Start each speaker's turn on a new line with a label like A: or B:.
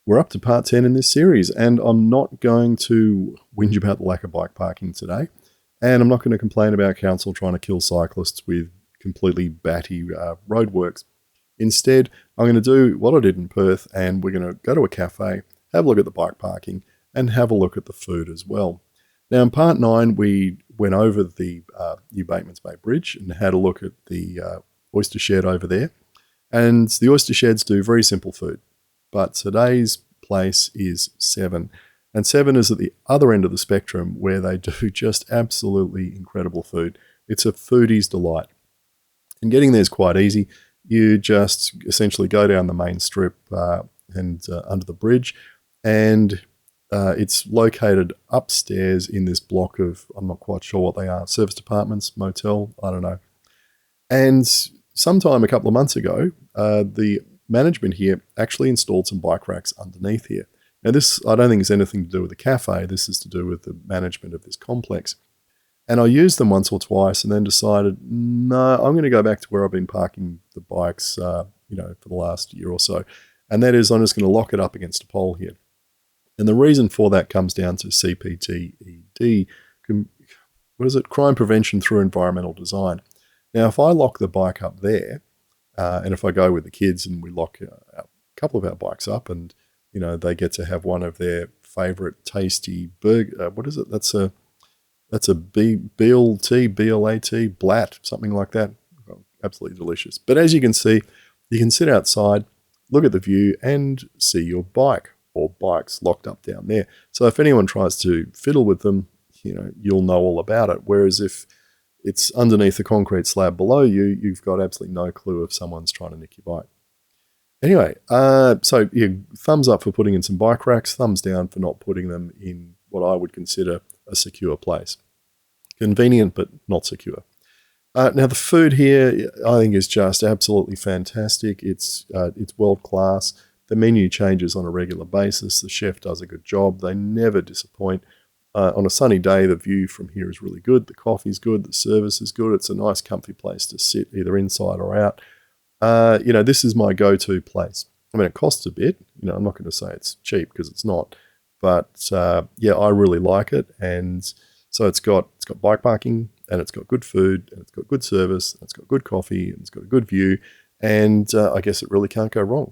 A: We're up to part 10 in this series, and I'm not going to whinge about the lack of bike parking today, and I'm not going to complain about council trying to kill cyclists with completely batty roadworks. Instead, I'm going to do what I did in Perth, and we're going to go to a cafe, have a look at the bike parking, and have a look at the food as well. Now, in part 9, we went over the new Batemans Bay Bridge and had a look at the oyster shed over there. And the oyster sheds do very simple food. But today's place is Se7en. And Se7en is at the other end of the spectrum where they do just absolutely incredible food. It's a foodie's delight. And getting there is quite easy. You just essentially go down the main strip and under the bridge, and it's located upstairs in this block of, I'm not quite sure what they are, service departments, motel, I don't know. And sometime a couple of months ago, the management here actually installed some bike racks underneath here. Now this, I don't think has anything to do with the cafe, this is to do with the management of this complex. And I used them once or twice and then decided, no, I'm going to go back to where I've been parking the bikes, for the last year or so. And that is, I'm just going to lock it up against a pole here. And the reason for that comes down to CPTED, Crime Prevention Through Environmental Design. Now, if I lock the bike up there, and if I go with the kids and we lock a couple of our bikes up and, they get to have one of their favorite tasty burger, what is it? That's a BLT, Blat, something like that. Oh, absolutely delicious. But as you can see, you can sit outside, look at the view and see your bike or bikes locked up down there. So if anyone tries to fiddle with them, you'll know all about it. Whereas if it's underneath the concrete slab below you, you've got absolutely no clue if someone's trying to nick your bike. Anyway, so thumbs up for putting in some bike racks, thumbs down for not putting them in what I would consider a secure place. Convenient, but not secure. Now the food here, I think, is just absolutely fantastic. It's world class. The menu changes on a regular basis. The chef does a good job. They never disappoint. On a sunny day, the view from here is really good. The coffee's good. The service is good. It's a nice, comfy place to sit, either inside or out. This is my go-to place. I mean, it costs a bit. I'm not going to say it's cheap because it's not. But I really like it. And so it's got bike parking, and it's got good food, and it's got good service, and it's got good coffee, and it's got a good view. And I guess it really can't go wrong.